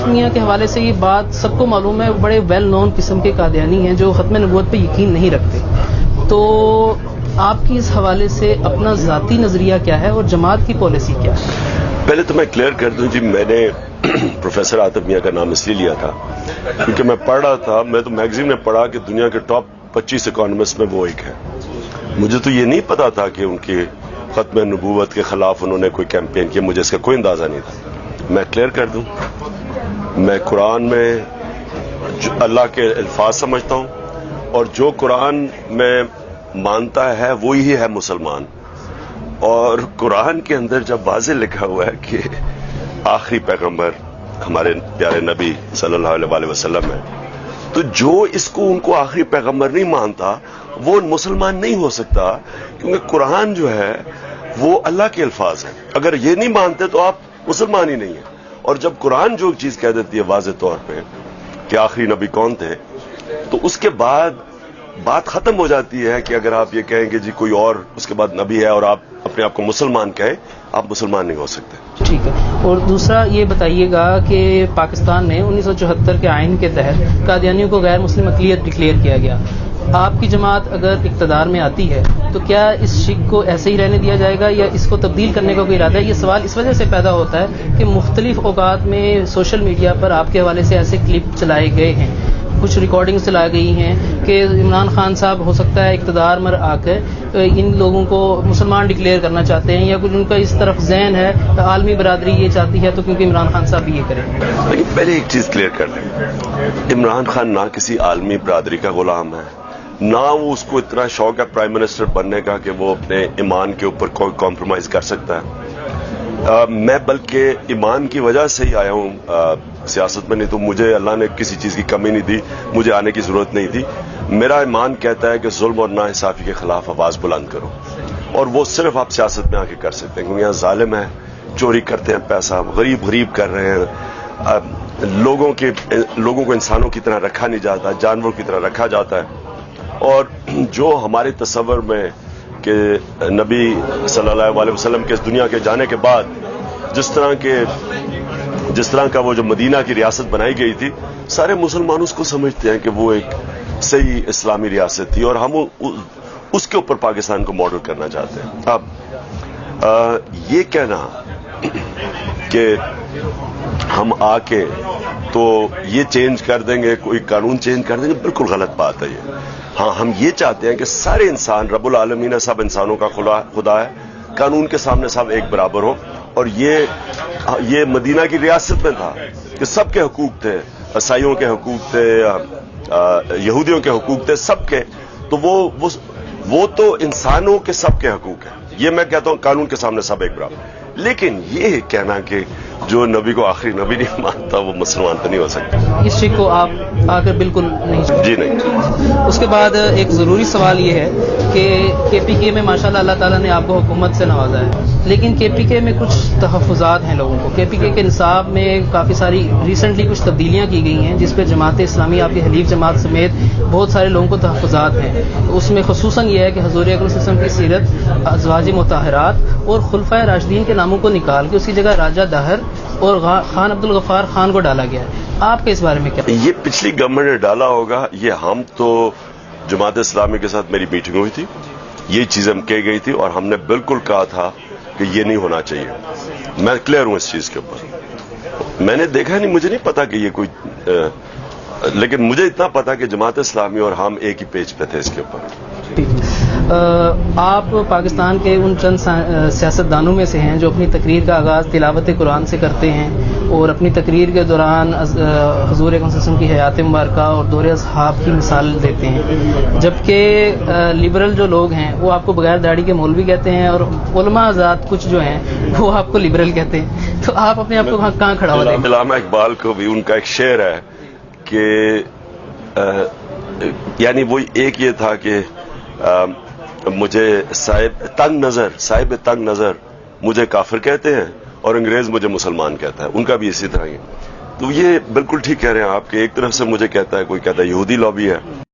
میاں کے حوالے سے یہ بات سب کو معلوم ہے، بڑے ویل نون قسم کے قادیانی ہیں جو ختم نبوت پہ یقین نہیں رکھتے. تو آپ کی اس حوالے سے اپنا ذاتی نظریہ کیا ہے اور جماعت کی پالیسی کیا ہے؟ پہلے تو میں کلیئر کر دوں جی، میں نے پروفیسر عاطف میاں کا نام اس لیے لیا تھا کیونکہ میں پڑھ رہا تھا، میں تو میگزین میں پڑھا کہ دنیا کے ٹاپ 25 اکانومسٹ میں وہ ایک ہے. مجھے تو یہ نہیں پتا تھا کہ ان کے ختم نبوت کے خلاف انہوں نے کوئی کیمپین کیا، مجھے اس کا کوئی اندازہ نہیں تھا. میں کلیئر کر دوں، میں قرآن میں اللہ کے الفاظ سمجھتا ہوں اور جو قرآن میں مانتا ہے وہی ہے مسلمان. اور قرآن کے اندر جب واضح لکھا ہوا ہے کہ آخری پیغمبر ہمارے پیارے نبی صلی اللہ علیہ وسلم ہے، تو جو اس کو ان کو آخری پیغمبر نہیں مانتا وہ مسلمان نہیں ہو سکتا، کیونکہ قرآن جو ہے وہ اللہ کے الفاظ ہیں. اگر یہ نہیں مانتے تو آپ مسلمان ہی نہیں ہیں. اور جب قرآن جو چیز کہہ دیتی ہے واضح طور پہ کہ آخری نبی کون تھے، تو اس کے بعد بات ختم ہو جاتی ہے کہ اگر آپ یہ کہیں کہ جی کوئی اور اس کے بعد نبی ہے اور آپ اپنے آپ کو مسلمان کہیں، آپ مسلمان نہیں ہو سکتے. ٹھیک ہے. اور دوسرا یہ بتائیے گا کہ پاکستان میں 1974 کے آئین کے تحت قادیانیوں کو غیر مسلم اقلیت ڈکلیئر کیا گیا. آپ کی جماعت اگر اقتدار میں آتی ہے تو کیا اس شک کو ایسے ہی رہنے دیا جائے گا یا اس کو تبدیل کرنے کا کوئی ارادہ ہے؟ یہ سوال اس وجہ سے پیدا ہوتا ہے کہ مختلف اوقات میں سوشل میڈیا پر آپ کے حوالے سے ایسے کلپ چلائے گئے ہیں، کچھ ریکارڈنگ چلائی گئی ہیں کہ عمران خان صاحب ہو سکتا ہے اقتدار میں آ کر ان لوگوں کو مسلمان ڈکلیئر کرنا چاہتے ہیں، یا کچھ ان کا اس طرف ذہن ہے عالمی برادری یہ چاہتی ہے تو کیونکہ عمران خان صاحب بھی یہ کریں. لیکن پہلے ایک چیز کلیئر کر لیں، عمران خان نہ کسی عالمی برادری کا غلام ہے، نہ وہ اس کو اتنا شوق ہے پرائم منسٹر بننے کا کہ وہ اپنے ایمان کے اوپر کوئی کمپرومائز کر سکتا ہے. میں بلکہ ایمان کی وجہ سے ہی آیا ہوں سیاست میں، نہیں تو مجھے اللہ نے کسی چیز کی کمی نہیں دی، مجھے آنے کی ضرورت نہیں تھی. میرا ایمان کہتا ہے کہ ظلم اور ناانصافی کے خلاف آواز بلند کرو، اور وہ صرف آپ سیاست میں آ کے کر سکتے ہیں، کیونکہ یہاں ظالم ہے، چوری کرتے ہیں پیسہ، غریب کر رہے ہیں، لوگوں کو انسانوں کی طرح رکھا نہیں جاتا، جانوروں کی طرح رکھا جاتا ہے. اور جو ہمارے تصور میں کہ نبی صلی اللہ علیہ وسلم کے اس دنیا کے جانے کے بعد جس طرح کا وہ جو مدینہ کی ریاست بنائی گئی تھی، سارے مسلمان اس کو سمجھتے ہیں کہ وہ ایک صحیح اسلامی ریاست تھی، اور ہم اس کے اوپر پاکستان کو ماڈل کرنا چاہتے ہیں. اب یہ کہنا کہ ہم آ کے تو یہ چینج کر دیں گے، کوئی قانون چینج کر دیں گے، بالکل غلط بات ہے یہ. ہاں، ہم یہ چاہتے ہیں کہ سارے انسان، رب العالمین ہے، سب انسانوں کا خدا ہے، قانون کے سامنے سب ایک برابر ہو. اور یہ مدینہ کی ریاست میں تھا کہ سب کے حقوق تھے، عیسائیوں کے حقوق تھے، یہودیوں کے حقوق تھے، سب کے. تو وہ تو انسانوں کے سب کے حقوق ہیں. یہ میں کہتا ہوں قانون کے سامنے سب ایک برابر. لیکن یہ کہنا کہ جو نبی کو آخری نبی نہیں مانتا وہ مسلمان تو نہیں ہو سکتا. اس شک کو آپ آ کر بالکل نہیں. جی نہیں. اس کے بعد ایک ضروری سوال یہ ہے کہ پی کے میں ماشاءاللہ اللہ تعالیٰ نے آپ کو حکومت سے نوازا ہے، لیکن کے پی کے میں کچھ تحفظات ہیں لوگوں کو. کے پی کے نصاب میں کافی ساری ریسنٹلی کچھ تبدیلیاں کی گئی ہیں جس پہ جماعت اسلامی، آپ کی حلیف جماعت سمیت بہت سارے لوگوں کو تحفظات ہیں. اس میں خصوصاً یہ ہے کہ حضور اکرم صلی اللہ علیہ وسلم کی سیرت، ازواج مطہرات اور خلفائے راشدین کے ناموں کو نکال کے اس کی جگہ راجہ داہر اور خان عبد الغفار خان کو ڈالا گیا ہے. آپ کے اس بارے میں کیا؟ یہ پچھلی گورنمنٹ نے ڈالا ہوگا. یہ ہم تو جماعت اسلامی کے ساتھ میری میٹنگ ہوئی تھی، یہ چیزیں کہی گئی تھی اور ہم نے بالکل کہا تھا کہ یہ نہیں ہونا چاہیے. میں کلیئر ہوں اس چیز کے اوپر. میں نے دیکھا نہیں، مجھے نہیں پتا کہ یہ کوئی لیکن مجھے اتنا پتا کہ جماعت اسلامی اور ہم ایک ہی پیج پہ تھے اس کے اوپر. آپ پاکستان کے ان چند سیاستدانوں میں سے ہیں جو اپنی تقریر کا آغاز تلاوت قرآن سے کرتے ہیں اور اپنی تقریر کے دوران حضور اکرم صلی اللہ علیہ وسلم کی حیات مبارکہ اور دور اصحاب کی مثال دیتے ہیں، جبکہ لبرل جو لوگ ہیں وہ آپ کو بغیر داڑھی کے مولوی کہتے ہیں اور علماء ذات کچھ جو ہیں وہ آپ کو لبرل کہتے ہیں. تو آپ اپنے آپ کو کہاں کھڑا ہوا دیکھیں؟ علامہ اقبال کو بھی ان کا ایک شعر ہے کہ یعنی وہ ایک یہ تھا کہ مجھے صاحب تنگ نظر مجھے کافر کہتے ہیں اور انگریز مجھے مسلمان کہتا ہے. ان کا بھی اسی طرح ہی. تو یہ بالکل ٹھیک کہہ رہے ہیں آپ کہ ایک طرف سے مجھے کہتا ہے، کوئی کہتا ہے یہودی لابی ہے،